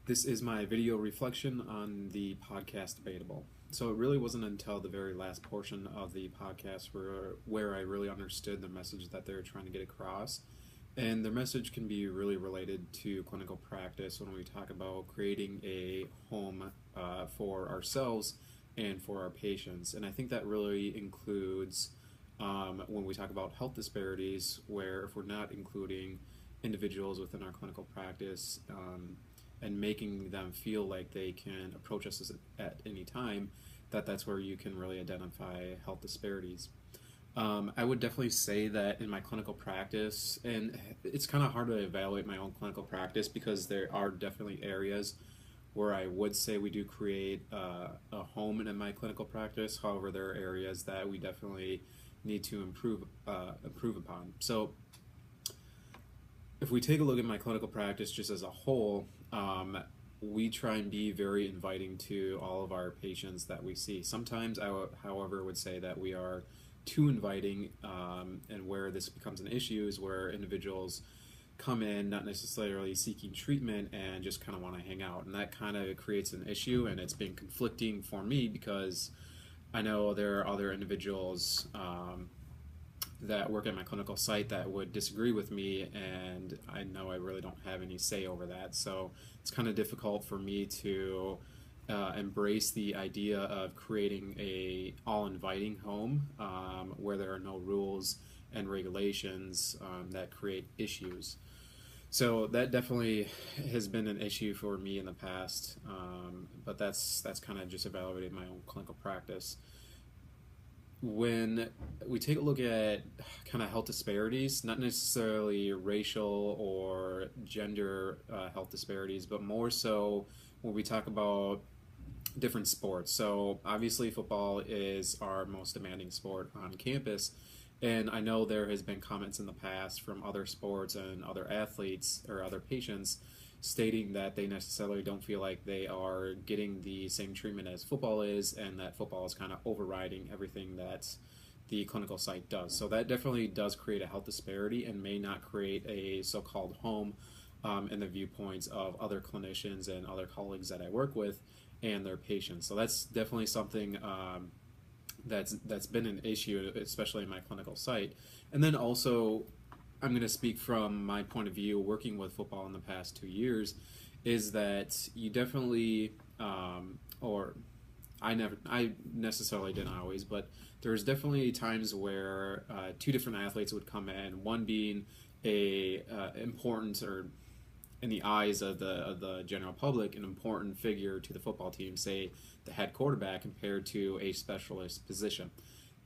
This is my video reflection on the podcast Debatable. So it really wasn't until the very last portion of the podcast where I really understood the message that they're trying to get across. And their message can be really related to clinical practice when we talk about creating a home for ourselves and for our patients. And I think that really includes when we talk about health disparities, where if we're not including individuals within our clinical practice, and making them feel like they can approach us at any time, that's where you can really identify health disparities. I would definitely say that in my clinical practice, and it's kind of hard to evaluate my own clinical practice because there are definitely areas where I would say we do create a home in my clinical practice. However, there are areas that we definitely need to improve upon. So if we take a look at my clinical practice just as a whole, we try and be very inviting to all of our patients that we see. Sometimes however, would say that we are too inviting, and where this becomes an issue is where individuals come in not necessarily seeking treatment and just kind of want to hang out, and that kind of creates an issue, and it's been conflicting for me because I know there are other individuals that work at my clinical site that would disagree with me, and I know I really don't have any say over that. So it's kind of difficult for me to embrace the idea of creating a all-inviting home where there are no rules and regulations that create issues. So that definitely has been an issue for me in the past, but that's kind of just evaluating my own clinical practice. When we take a look at kind of health disparities, not necessarily racial or gender health disparities, but more so when we talk about different sports. So obviously football is our most demanding sport on campus, and I know there has been comments in the past from other sports and other athletes or other patients stating that they necessarily don't feel like they are getting the same treatment as football is, and that football is kind of overriding everything that the clinical site does. So that definitely does create a health disparity and may not create a so-called home in the viewpoints of other clinicians and other colleagues that I work with and their patients. So that's definitely something that's been an issue, especially in my clinical site. And then also, I'm going to speak from my point of view working with football in the past 2 years, is that you definitely, or I necessarily didn't always, but there's definitely times where two different athletes would come in, one being a important, or in the eyes of the general public, an important figure to the football team, say the head quarterback, compared to a specialist position.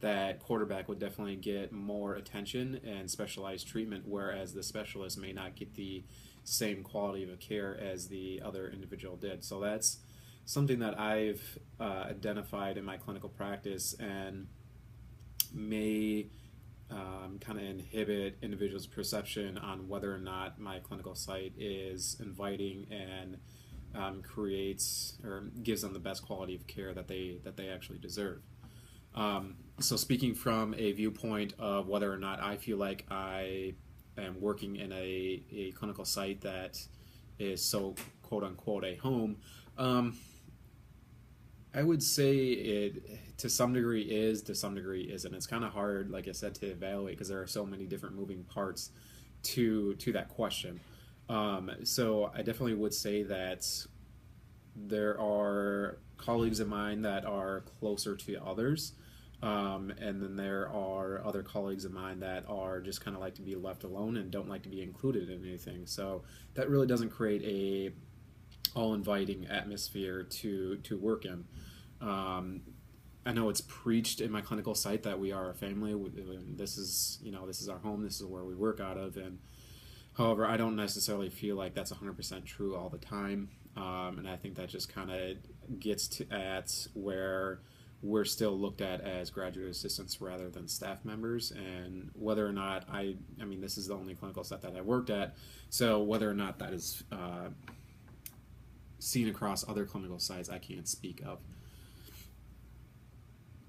That quarterback would definitely get more attention and specialized treatment, whereas the specialist may not get the same quality of care as the other individual did. So that's something that I've identified in my clinical practice and may kind of inhibit individuals' perception on whether or not my clinical site is inviting and creates or gives them the best quality of care that they actually deserve. So speaking from a viewpoint of whether or not I feel like I am working in a clinical site that is so quote unquote a home, I would say it to some degree is, to some degree isn't. It's kind of hard, like I said, to evaluate because there are so many different moving parts to that question. So I definitely would say that there are colleagues of mine that are closer to others, and then there are other colleagues of mine that are just kind of like to be left alone and don't like to be included in anything. So that really doesn't create a all-inviting atmosphere to work in. I know it's preached in my clinical site that we are a family. This is our home. This is where we work out of. And however, I don't necessarily feel like that's 100% true all the time. And I think that just kind of gets at where we're still looked at as graduate assistants rather than staff members, and whether or not I mean, this is the only clinical site that I worked at, so whether or not that is seen across other clinical sites, I can't speak of.